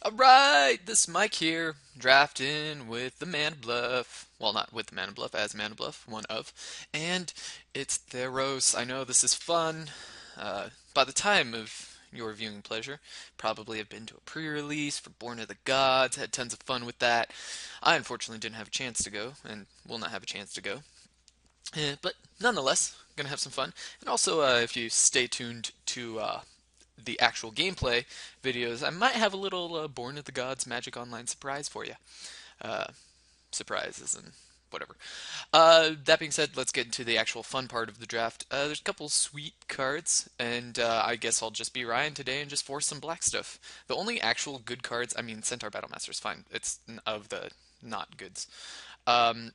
Alright, this Mike here, drafting with the Man Bluff. Well, not with the Man Bluff, as Man Bluff, one of. And it's Theros. I know this is fun. By the time of your viewing pleasure, probably have been to a pre-release for Born of the Gods, had tons of fun with that. I unfortunately didn't have a chance to go, and will not have a chance to go. But nonetheless, gonna have some fun. And also, if you stay tuned to the actual gameplay videos, I might have a little Born of the Gods Magic Online surprise for you. Uh, Surprises and whatever. That being said, let's get into the actual fun part of the draft. There's a couple sweet cards, and I guess I'll just be Ryan today and just force some black stuff. The only actual good cards, I mean, Centaur Battlemaster is fine. It's of the not goods.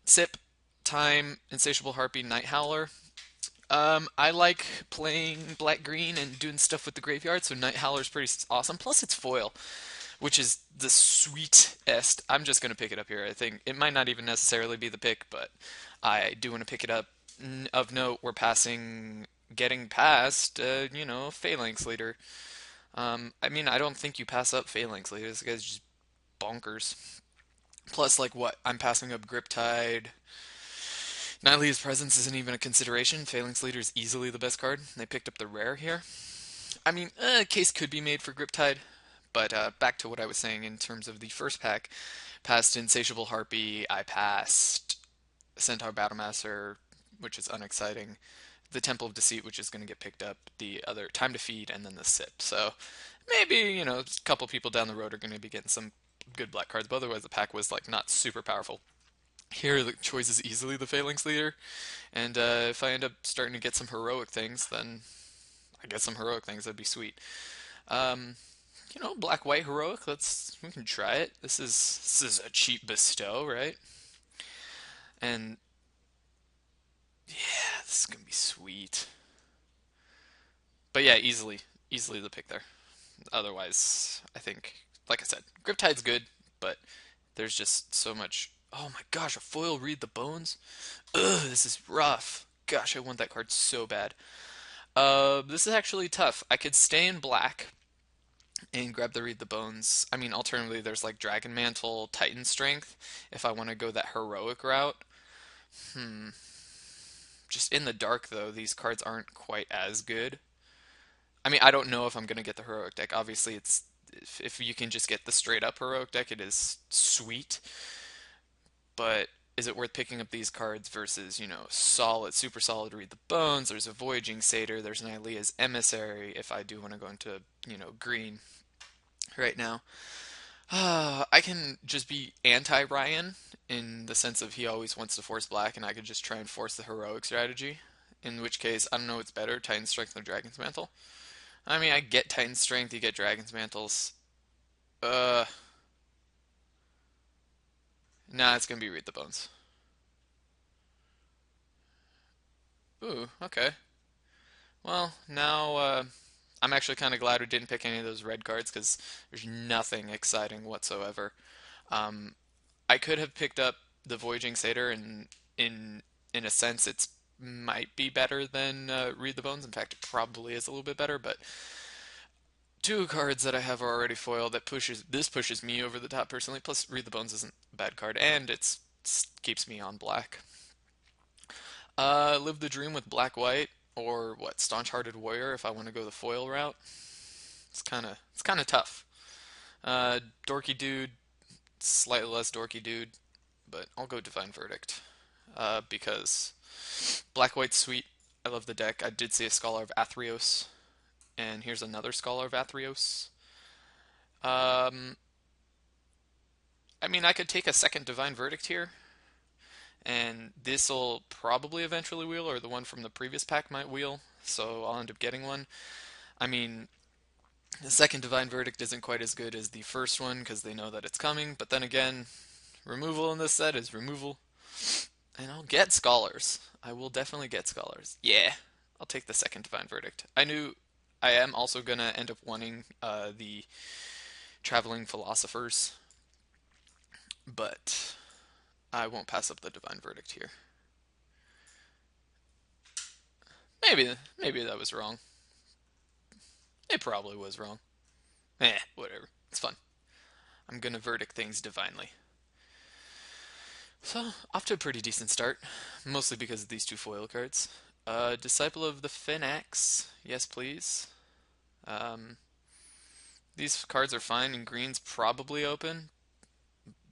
Sip, Time, Insatiable Harpy, Night Howler. I like playing black green and doing stuff with the graveyard, so Night Howler's pretty awesome. Plus, it's foil, which is the sweetest. I'm just gonna pick it up here. I think it might not even necessarily be the pick, but I do want to pick it up. Of note, we're getting past, Phalanx Leader. I mean, I don't think you pass up Phalanx Leader. This guy's just bonkers. Plus, like what? I'm passing up Grip Tide. Nylea's presence isn't even a consideration. Phalanx Leader is easily the best card. They picked up the rare here. I mean, a case could be made for Griptide, but back to what I was saying in terms of the first pack. Passed Insatiable Harpy, I passed Centaur Battlemaster, which is unexciting. The Temple of Deceit, which is going to get picked up. The other Time to Feed, and then the Sip. So maybe, a couple people down the road are going to be getting some good black cards, but otherwise the pack was like not super powerful. Here, the choice is easily the Phalanx Leader, and if I end up starting to get some heroic things, then I get some heroic things. That'd be sweet. Um, black white heroic. We can try it. This is a cheap bestow, right? And yeah, this is gonna be sweet. But yeah, easily the pick there. Otherwise, I think, like I said, Griptide's good, but there's just so much. Oh my gosh, a foil Read the Bones. Ugh, this is rough. Gosh, I want that card so bad. This is actually tough. I could stay in black and grab the Read the Bones. I mean, alternatively, there's like Dragon Mantle, Titan Strength, if I want to go that heroic route. Hmm. Just in the dark, though, these cards aren't quite as good. I mean, I don't know if I'm going to get the heroic deck. Obviously, if you can just get the straight up heroic deck, it is sweet. But is it worth picking up these cards versus, solid, super solid Read the Bones? There's a Voyaging Satyr, there's an Nylea's Emissary if I do want to go into, green right now. I can just be anti Ryan in the sense of he always wants to force black, and I could just try and force the heroic strategy. In which case, I don't know what's better, Titan Strength or Dragon's Mantle. I mean, I get Titan Strength, you get Dragon's Mantles. Uh, nah, it's gonna be Read the Bones. Ooh, okay. Well, now I'm actually kind of glad we didn't pick any of those red cards because there's nothing exciting whatsoever. Um, I could have picked up the Voyaging Satyr, and in a sense, it's might be better than Read the Bones. In fact, it probably is a little bit better. But two cards that I have are already foiled. This pushes me over the top personally. Plus, Read the Bones isn't a bad card, and it's keeps me on black. Live the Dream with black white, or what? Staunch Hearted Warrior if I want to go the foil route. It's kind of tough. Dorky Dude, slightly less dorky dude, but I'll go Divine Verdict because Black White's sweet. I love the deck. I did see a Scholar of Athreos, and here's another Scholar of Athreos. Um, I mean, I could take a second Divine Verdict here, and this'll probably eventually wheel, or the one from the previous pack might wheel, so I'll end up getting one. I mean, the second Divine Verdict isn't quite as good as the first one because they know that it's coming, but then again, removal in this set is removal. And I'll get Scholars. I will definitely get Scholars. Yeah, I'll take the second Divine Verdict. I am also gonna end up wanting the Traveling Philosophers, but I won't pass up the Divine Verdict here. Maybe that was wrong. It probably was wrong. Whatever. It's fun. I'm gonna verdict things divinely. So, off to a pretty decent start, mostly because of these two foil cards. Disciple of the Phoenix, yes please. Um, these cards are fine, and green's probably open.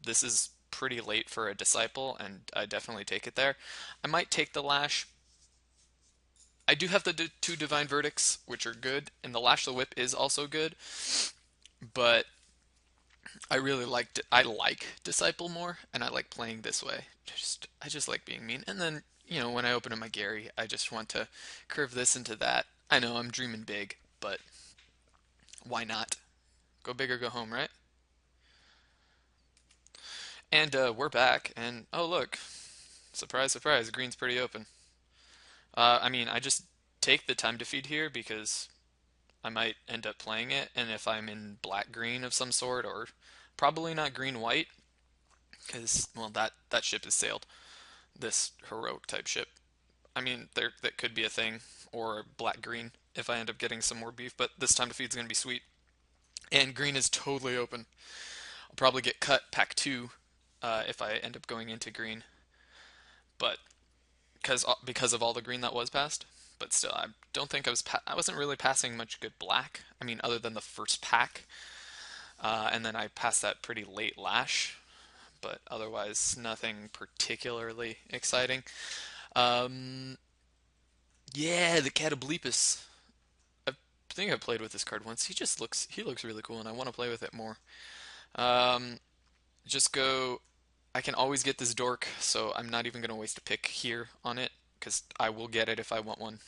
This is pretty late for a Disciple, and I definitely take it there. I might take the Lash. I do have the two Divine Verdicts, which are good, and the Lash the Whip is also good, but I like Disciple more, and I like playing this way. I just like being mean. And then, when I open up my Gary, I just want to curve this into that. I know I'm dreaming big, but why not? Go big or go home, right? And we're back, and oh look, surprise, surprise, green's pretty open. I mean, I just take the time to feed here because I might end up playing it, and if I'm in black green of some sort, or probably not green white, because well, that ship has sailed. This heroic type ship. I mean, there that could be a thing, or black green if I end up getting some more beef, but this time to feed is gonna be sweet. And green is totally open. I'll probably get cut pack 2 if I end up going into green, but because of all the green that was passed. But still, I don't think I wasn't really passing much good black. I mean, other than the first pack, and then I passed that pretty late lash, but otherwise nothing particularly exciting. Um, yeah, the Catoblepus. I think I played with this card once. He looks really cool, and I want to play with it more. Um, just go. I can always get this dork, so I'm not even gonna waste a pick here on it because I will get it if I want one.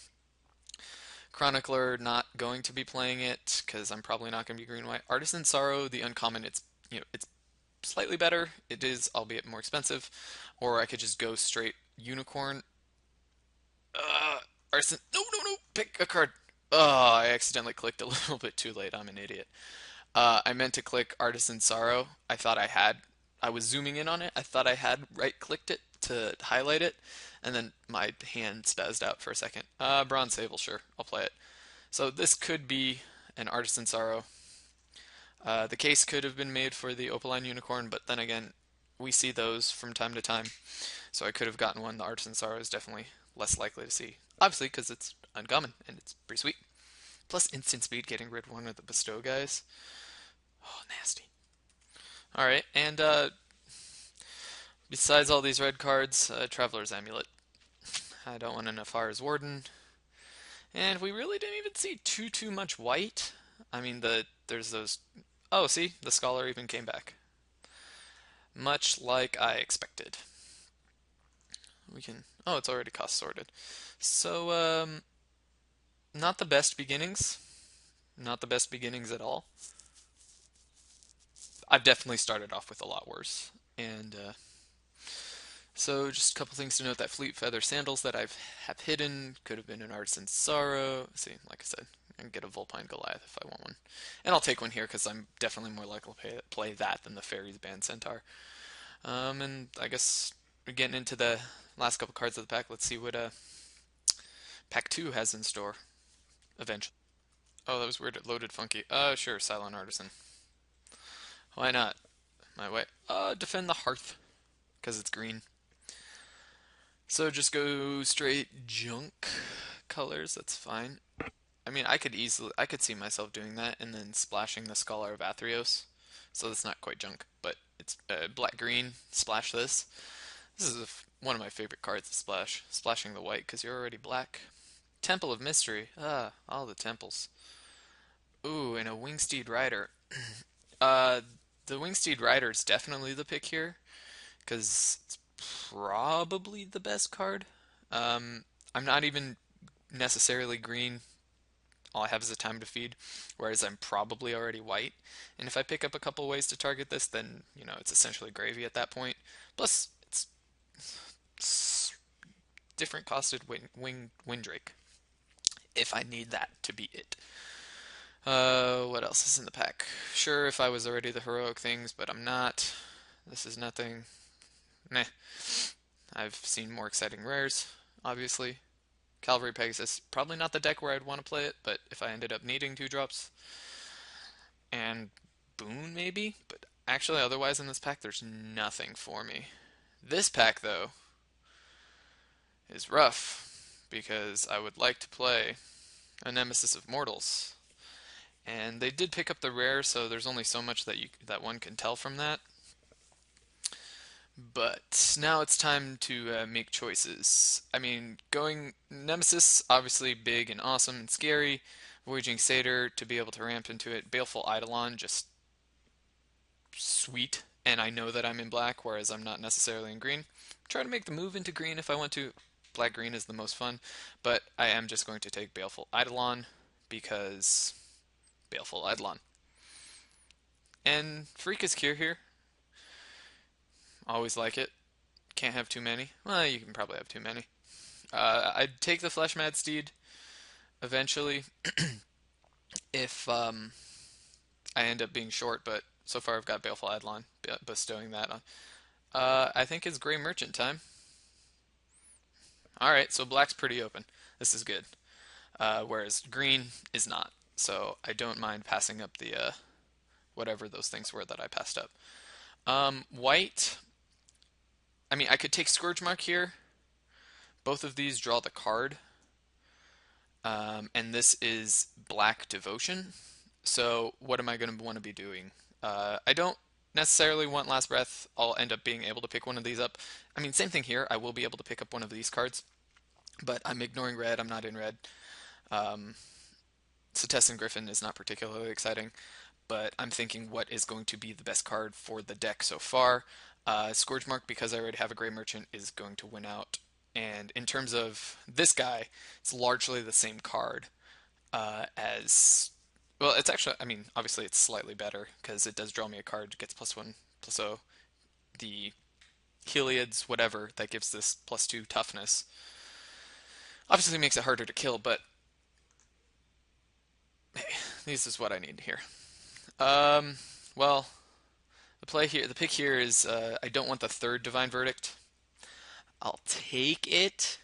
Chronicler, not going to be playing it because I'm probably not going to be green white. Artisan Sorrow, the uncommon, it's slightly better. It is, albeit more expensive. Or I could just go straight Unicorn. Artisan, no, pick a card. Oh, I accidentally clicked a little bit too late. I'm an idiot. I meant to click Artisan Sorrow. I was zooming in on it. I thought I had right clicked it to highlight it, and then my hand spazzed out for a second. Bronze Sable, sure, I'll play it. So this could be an Artisan Sorrow. The case could have been made for the Opaline Unicorn, but then again, we see those from time to time, so I could have gotten one. The Artisan Sorrow is definitely less likely to see. Obviously, because it's uncommon and it's pretty sweet. Plus instant speed, getting rid of one of the bestow guys. Oh, nasty. All right, and besides all these red cards, Traveler's Amulet. I don't want an Afar's Warden, and we really didn't even see too much white. I mean, there's those. Oh, see, the Scholar even came back, much like I expected. We can. Oh, it's already cost sorted. So, not the best beginnings. Not the best beginnings at all. I've definitely started off with a lot worse, and so just a couple things to note: that Fleet Feather sandals that have hidden could have been an Artisan Sorrow. See, like I said, I can get a Vulpine Goliath if I want one, and I'll take one here because I'm definitely more likely to play that than the Fairies Band Centaur. And I guess we're getting into the last couple cards of the pack. Let's see what pack 2 has in store eventually. Oh, that was weird. It loaded funky. Sure, Silent Artisan. Why not? My way. Defend the Hearth because it's green. So just go straight junk colors, that's fine. I mean, I could see myself doing that and then splashing the Scholar of Athreos. So that's not quite junk, but it's black green, splash this. This is one of my favorite cards to splash. Splashing the white because you're already black. Temple of Mystery. All the temples. Ooh, and a Wingsteed Rider. Uh, the Wingsteed Rider is definitely the pick here because it's probably the best card. I'm not even necessarily green. All I have is a time to feed, whereas I'm probably already white. And if I pick up a couple ways to target this, then it's essentially gravy at that point. Plus, it's different costed Windrake if I need that to be it. What else is in the pack? Sure, if I was already the heroic things, but I'm not. This is nothing. Meh. I've seen more exciting rares, obviously. Cavalry Pegasus, probably not the deck where I'd want to play it, but if I ended up needing 2 drops. And Boon, maybe? But Actually, otherwise in this pack, there's nothing for me. This pack, though, is rough because I would like to play a Nemesis of Mortals. And they did pick up the rare, so there's only so much that one can tell from that. But now it's time to make choices. I mean, going Nemesis, obviously big and awesome and scary. Voyaging Satyr to be able to ramp into it. Baleful Eidolon, just sweet. And I know that I'm in black, whereas I'm not necessarily in green. Try to make the move into green if I want to. Black-green is the most fun. But I am just going to take Baleful Eidolon because Baleful Eidolon. And Freaka's Cure here. Always like it. Can't have too many. Well, you can probably have too many. I'd take the Flesh Mad Steed eventually if I end up being short, but so far I've got Baleful Eidolon bestowing that on. I think it's Gray Merchant time. Alright, so black's pretty open. This is good. Whereas green is not. So I don't mind passing up the whatever those things were that I passed up. White, I mean, I could take Scourge Mark here. Both of these draw the card. And this is Black Devotion. So what am I going to want to be doing? I don't necessarily want Last Breath. I'll end up being able to pick one of these up. I mean, same thing here. I will be able to pick up one of these cards. But I'm ignoring red. I'm not in red. Setessan Griffin is not particularly exciting. But I'm thinking what is going to be the best card for the deck so far. Scourge Mark, because I already have a Gray Merchant, is going to win out. And in terms of this guy, it's largely the same card as. Well, it's actually, I mean, obviously it's slightly better because it does draw me a card, gets +1, +0. The Heliod's whatever that gives this +2 toughness obviously makes it harder to kill, but hey, this is what I need here. Well, the pick here is I don't want the third Divine Verdict. I'll take it,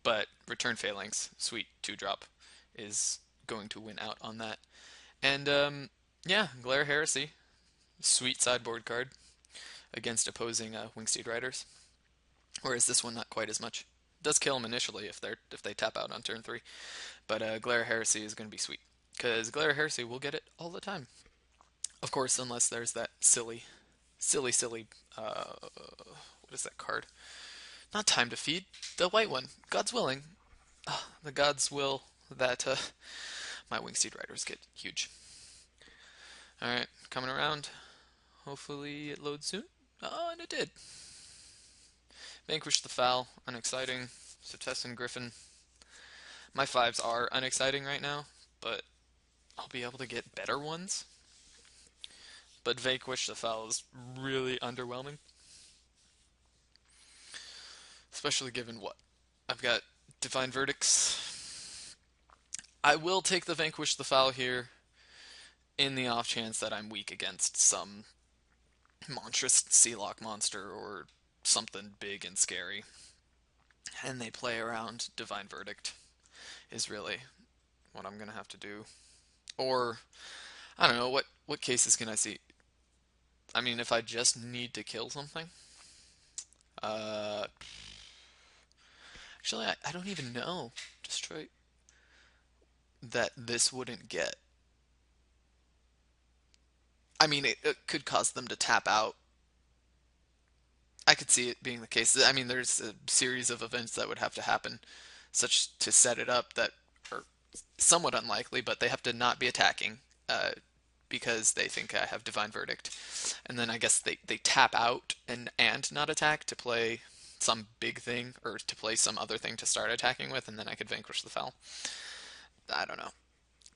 but Return Phalanx, sweet 2-drop, is going to win out on that. And yeah, Glare Heresy, sweet sideboard card against opposing Wingsteed Riders. Whereas this one not quite as much. It does kill them initially if they tap out on turn 3, but Glare Heresy is going to be sweet because Glare Heresy will get it all the time. Of course, unless there's that silly. What is that card? Not Time to Feed. The white one. God's willing. The gods will that my Wingsteed Riders get huge. Alright, coming around. Hopefully it loads soon. Oh, and it did. Vanquish the Foul. Unexciting. Setessan Griffin. My 5s are unexciting right now, but I'll be able to get better ones. But Vanquish the Foul is really underwhelming. Especially given what? I've got Divine Verdicts. I will take the Vanquish the Foul here in the off chance that I'm weak against some monstrous Sealock monster or something big and scary. And they play around Divine Verdict is really what I'm going to have to do. Or, I don't know, what cases can I see? I mean, if I just need to kill something? Actually, I don't even know. Destroy that this wouldn't get. I mean, it could cause them to tap out. I could see it being the case. I mean, there's a series of events that would have to happen, such to set it up that are somewhat unlikely, but they have to not be attacking because they think I have Divine Verdict. And then I guess they tap out and not attack to play some big thing or to play some other thing to start attacking with, and then I could Vanquish the Foul. I don't know.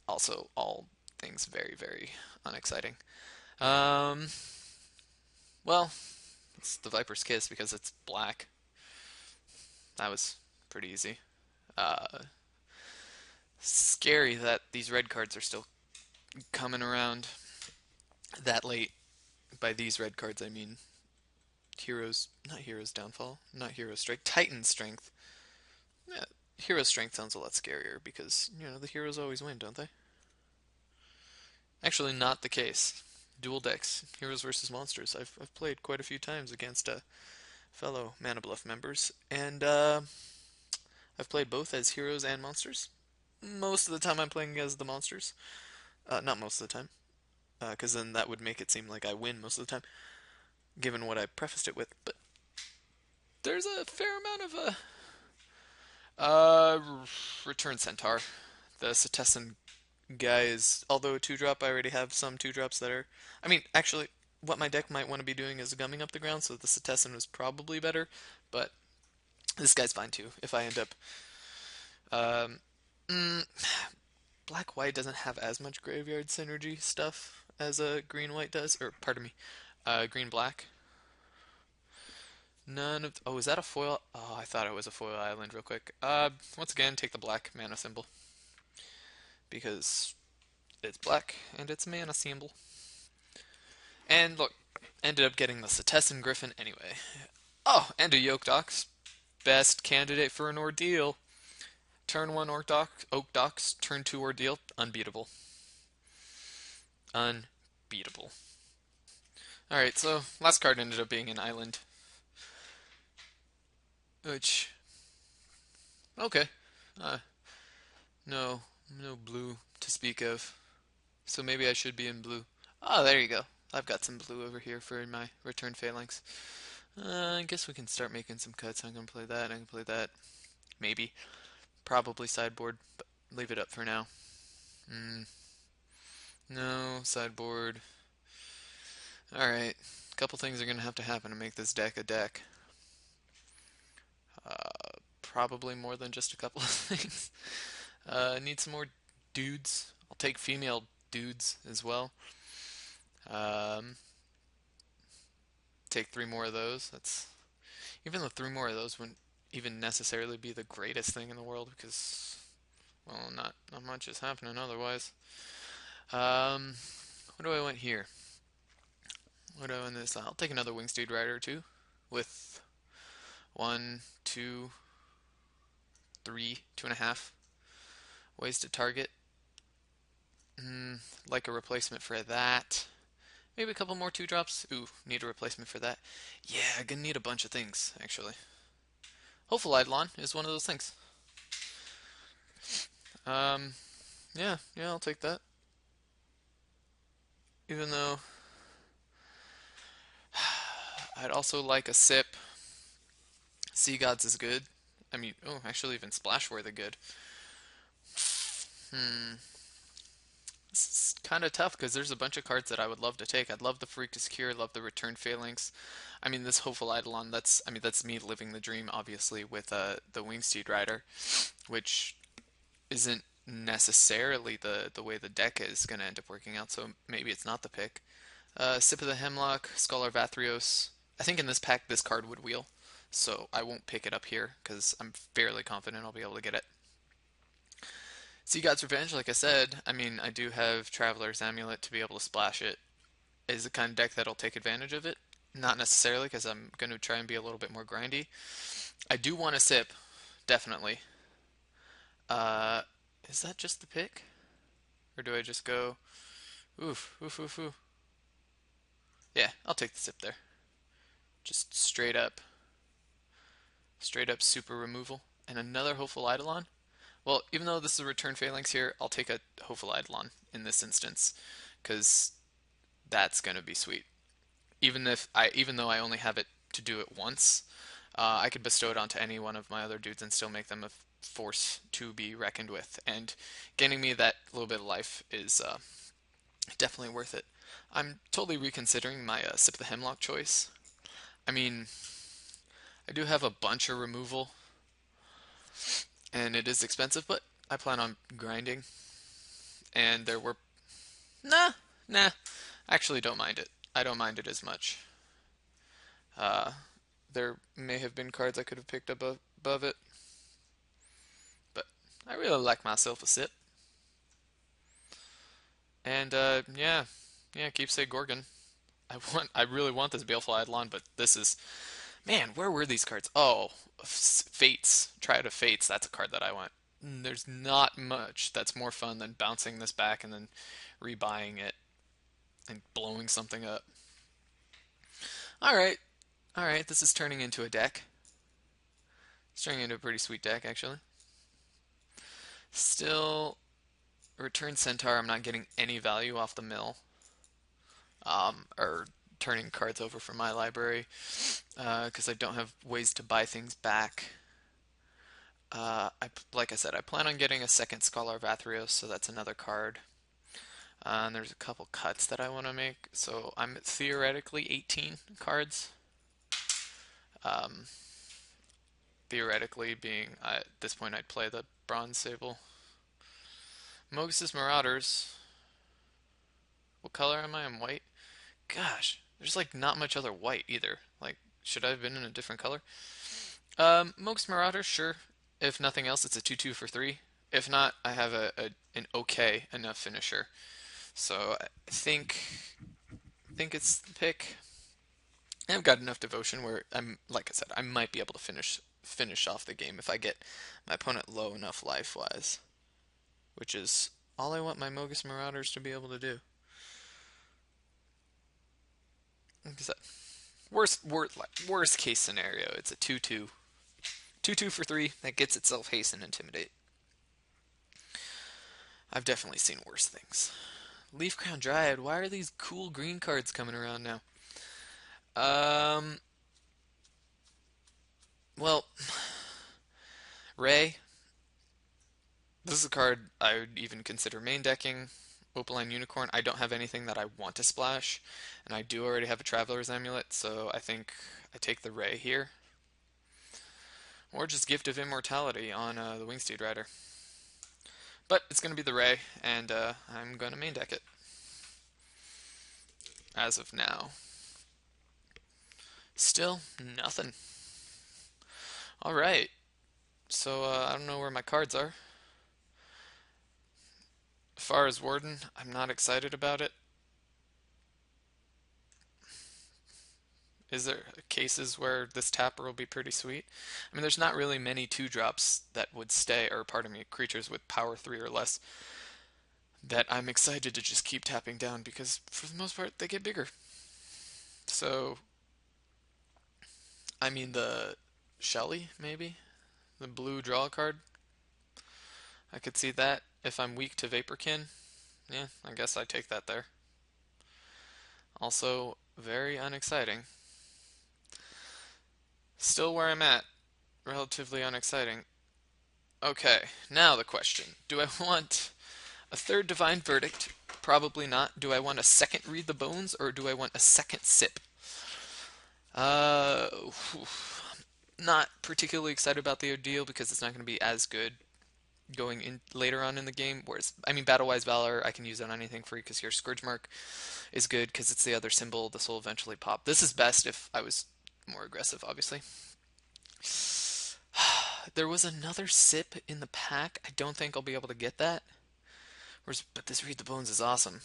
Also, all things very, very unexciting. Well, it's the Viper's Kiss because it's black. That was pretty easy. Scary that these red cards are still coming around that late. By these red cards, I mean not Hero's Downfall, not Hero's Strength, Titan's Strength. Yeah, Hero's Strength sounds a lot scarier because, the heroes always win, don't they? Actually, not the case. dual decks, Heroes versus Monsters. I've played quite a few times against fellow Mana Bluff members, and I've played both as heroes and monsters. Most of the time I'm playing as the monsters. Not most of the time, because then that would make it seem like I win most of the time, given what I prefaced it with. But there's a fair amount of Return Centaur. The Setessan guy is, although a 2-drop, I already have some 2-drops that are. I mean, actually, what my deck might want to be doing is gumming up the ground, so the Setessan was probably better, but this guy's fine too. If I end up. Um, mm, Black White doesn't have as much graveyard synergy stuff as a Green White does, or pardon me, Green Black. None of. Oh, is that a foil? Oh, I thought it was a foil island. Real quick. Once again, take the black mana symbol because it's black and it's a mana symbol. And look, ended up getting the Setessan Griffin anyway. Oh, and a Yoke Dox. Best candidate for an ordeal. Turn 1 Oak Dox, turn 2 Ordeal. Unbeatable. Unbeatable. Alright, so last card ended up being an island. Which. Okay. Uh, no. No blue to speak of. So maybe I should be in blue. Oh, there you go. I've got some blue over here for my return phalanx. I guess we can start making some cuts. I'm gonna play that. I can play that. Maybe. Probably sideboard, but leave it up for now. No, sideboard. Alright. A couple things are gonna have to happen to make this deck a deck. Probably more than just a couple of things. Need some more dudes. I'll take female dudes as well. Um, Take 3 more of those. That's even though 3 more of those wouldn't even necessarily be the greatest thing in the world because, well, not much is happening otherwise. What do I want here? What do I want this? I'll take another Wingsteed Rider or two, with 1, 2, 3, 2.5 ways to target. Like a replacement for that. Maybe a couple more 2-drops. Ooh, need a replacement for that. Yeah, gonna need a bunch of things, actually. Hopeful Eidolon is one of those things. Um, yeah, I'll take that. Even though I'd also like a sip. Sea Gods is good. I mean, oh, actually even Splashworth are good. It's kind of tough because there's a bunch of cards that I would love to take. I'd love the Freak to Secure, love the Return Phalanx. I mean, this Hopeful Eidolon, that's me living the dream, obviously, with the Wingsteed Rider, which isn't necessarily the way the deck is going to end up working out, so maybe it's not the pick. Sip of the Hemlock, Scholar Vathrios. I think in this pack this card would wheel, so I won't pick it up here because I'm fairly confident I'll be able to get it. Sea God's Revenge, like I said, I mean, I do have Traveler's Amulet to be able to splash it. Is the kind of deck that'll take advantage of it. Not necessarily, because I'm going to try and be a little bit more grindy. I do want to sip, definitely. Is that just the pick? Or do I just go, oof, oof, oof, oof. Yeah, I'll take the sip there. Just straight up super removal. And another Hopeful Eidolon. Well, even though this is a return phalanx here, I'll take a Hopeful Eidolon in this instance, because that's gonna be sweet. Even though I only have it to do it once, I could bestow it onto any one of my other dudes and still make them a force to be reckoned with. And gaining me that little bit of life is definitely worth it. I'm totally reconsidering my Sip of the Hemlock choice. I mean, I do have a bunch of removal, and it is expensive, but I plan on grinding. And there were nah. Actually, don't mind it. I don't mind it as much. Uh, there may have been cards I could have picked up above it, but I really like myself a sip. And keepsake Gorgon. I really want this Baleful Eidolon, but this is, man, where were these cards? Oh, Fates, Triad of Fates. That's a card that I want. There's not much that's more fun than bouncing this back and then rebuying it. and blowing something up. Alright, alright, this is turning into a deck. It's turning into a pretty sweet deck, actually. Still, Return Centaur, I'm not getting any value off the mill. Or turning cards over from my library, because I don't have ways to buy things back. Like I said, I plan on getting a second Scholar of Athreos, so that's another card. And there's a couple cuts that I want to make, so I'm theoretically 18 cards. Um, Theoretically being, at this point I'd play the Bronze Sable. Mogus' Marauders. What color am I? I'm white. Gosh, there's like not much other white either. Like, should I have been in a different color? Mogus Marauders, sure. If nothing else, it's a 2/2 for 3. If not, I have an okay enough finisher. So I think it's the pick. I've got enough devotion where I'm, like I said, I might be able to finish off the game if I get my opponent low enough life wise, which is all I want my Mogus Marauders to be able to do. Like I said, worst case scenario, it's a 2/2, 2/2 for 3 that gets itself haste and intimidate. I've definitely seen worse things. Leaf Crown Dryad, why are these cool green cards coming around now? Um, well, Ray, this is a card I would even consider main decking. Opaline Unicorn, I don't have anything that I want to splash, and I do already have a Traveler's Amulet, so I think I take the Ray here. Or just Gift of Immortality on the Wingsteed Rider. But it's going to be the Ray, and I'm going to main deck it. As of now. Still, nothing. Alright, so I don't know where my cards are. As far as Warden, I'm not excited about it. Is there cases where this tapper will be pretty sweet? I mean, there's not really many 2-drops that would stay, or pardon me, creatures with power 3 or less that I'm excited to just keep tapping down because for the most part they get bigger. So, I mean the Shelly, maybe? The blue draw card? I could see that if I'm weak to Vaporkin. Yeah, I guess I take that there. Also, very unexciting. Still where I'm at. Relatively unexciting. Okay, now the question. Do I want a third Divine Verdict? Probably not. Do I want a second Read the Bones, or do I want a second Sip? Uh, Not particularly excited about the deal because it's not going to be as good going in later on in the game. Whereas, I mean, Battle-Wise Valor, I can use on anything free because your Scourge Mark is good because it's the other symbol. This will eventually pop. This is best if I was more aggressive, obviously. There was another Sip in the pack. I don't think I'll be able to get that. But this Read the Bones is awesome.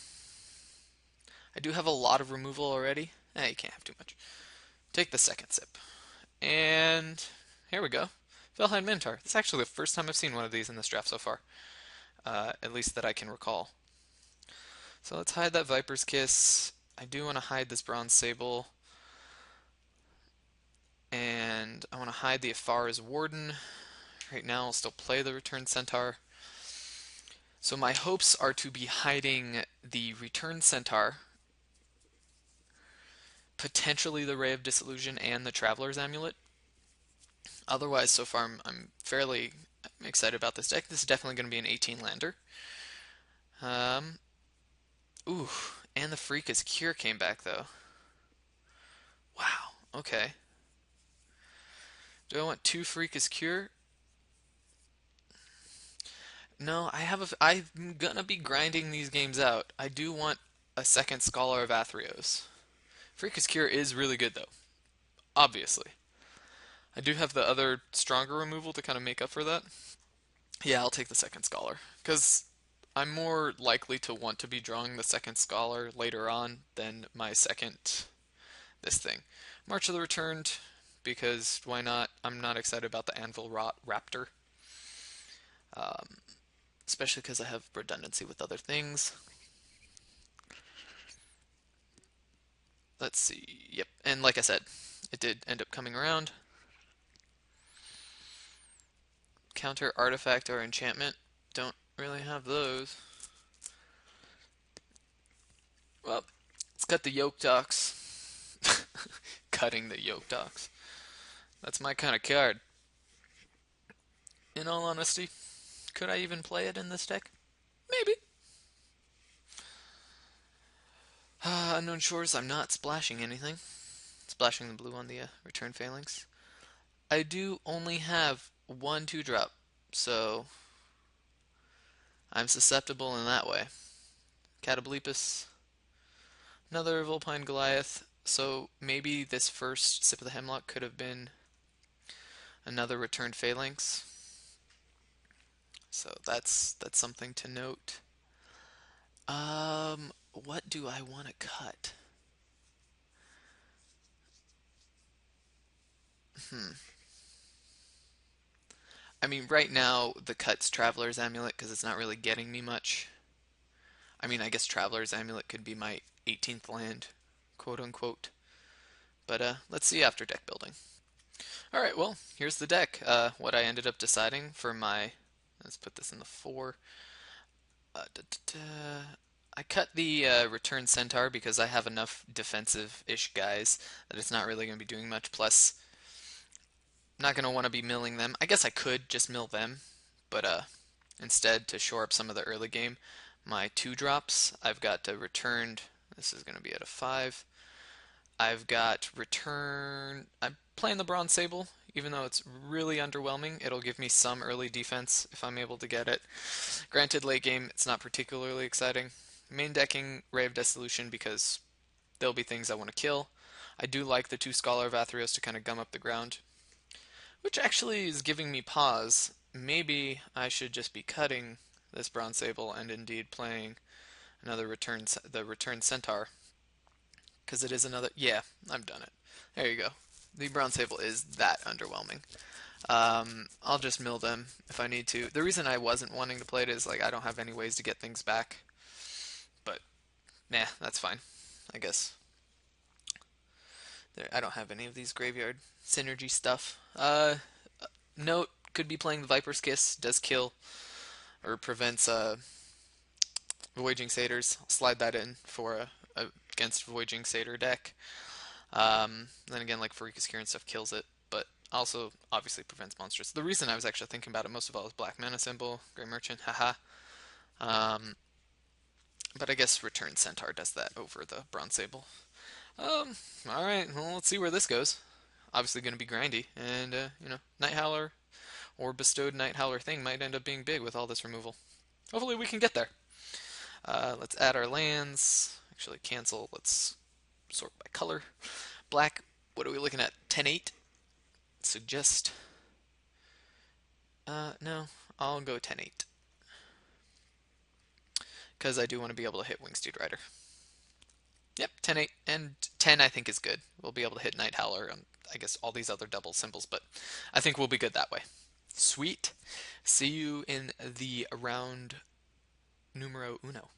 I do have a lot of removal already. You can't have too much. Take the second Sip. And here we go. Felheim Minotaur. This is actually the first time I've seen one of these in this draft so far. At least that I can recall. So let's hide that Viper's Kiss. I do want to hide this Bronze Sable. And I want to hide the Afar's Warden. Right now I'll still play the Return Centaur. So my hopes are to be hiding the Return Centaur, potentially the Ray of Disillusion and the Traveler's Amulet. Otherwise, so far I'm fairly excited about this deck. This is definitely going to be an 18-lander. Ooh, and the Freakus Cure came back though. Wow, okay. Do I want 2 Freakus Cure? No, I'm gonna be grinding these games out. I do want a second Scholar of Athreos. Freakus Cure is really good though, obviously. I do have the other stronger removal to kind of make up for that. Yeah, I'll take the second Scholar, because I'm more likely to want to be drawing the second Scholar later on than my second this thing. March of the Returned, because why not? I'm not excited about the Anvil Rot Raptor. Especially because I have redundancy with other things. let's see. Yep, and like I said, it did end up coming around. Counter artifact or enchantment. Don't really have those. Well, let's cut the yoke docks. Cutting the yoke docks. That's my kind of card. In all honesty, could I even play it in this deck? Maybe. Unknown Shores, I'm not splashing anything. Splashing the blue on the return phalanx. I do only have one 2-drop, so I'm susceptible in that way. Catoblepus, another Vulpine Goliath. So maybe this first Sip of the Hemlock could have been another returned phalanx. So that's something to note. What do I want to cut? Hmm. I mean, right now the cut's Traveler's Amulet because it's not really getting me much. I mean, I guess Traveler's Amulet could be my 18th land, quote unquote. But let's see after deck building. All right, well, here's the deck. What I ended up deciding for my, let's put this in the 4. Da, da, da. I cut the Return Centaur because I have enough defensive-ish guys that it's not really going to be doing much. Plus, I'm not going to want to be milling them. I guess I could just mill them, but instead, to shore up some of the early game, my 2-drops, I've got returned. This is going to be at a 5. I've got return. I'm playing the Bronze Sable, even though it's really underwhelming. It'll give me some early defense if I'm able to get it. Granted, late game, it's not particularly exciting. Main decking Ray of Dissolution because there'll be things I want to kill. I do like the 2 Scholar of Athreos to kind of gum up the ground, which actually is giving me pause. Maybe I should just be cutting this Bronze Sable and indeed playing another the Return Centaur. Because it is another. Yeah, I've done it. There you go. The Bronze Sable is that underwhelming. I'll just mill them if I need to. The reason I wasn't wanting to play it is like I don't have any ways to get things back. But nah, that's fine. I guess. I don't have any of these graveyard synergy stuff. Note, could be playing the Viper's Kiss. Does kill or prevents Voyaging Satyrs. I'll slide that in for against Voyaging Satyr deck. Then again, like Farika's Cure and stuff kills it, but also obviously prevents monsters. The reason I was actually thinking about it most of all is Black Mana Symbol, Grey Merchant, haha. But I guess Return Centaur does that over the Bronze Sable. Alright, well, let's see where this goes. Obviously going to be grindy, and, Night Howler or bestowed Night Howler thing might end up being big with all this removal. Hopefully we can get there. Let's add our lands. Actually, cancel. Let's sort by color. Black, what are we looking at? 10-8? Suggest. No, I'll go 10-8. Because I do want to be able to hit Wingsteed Rider. Yep, 10-8. And 10 I think is good. We'll be able to hit Night Howler and I guess all these other double symbols, but I think we'll be good that way. Sweet. See you in the round numero uno.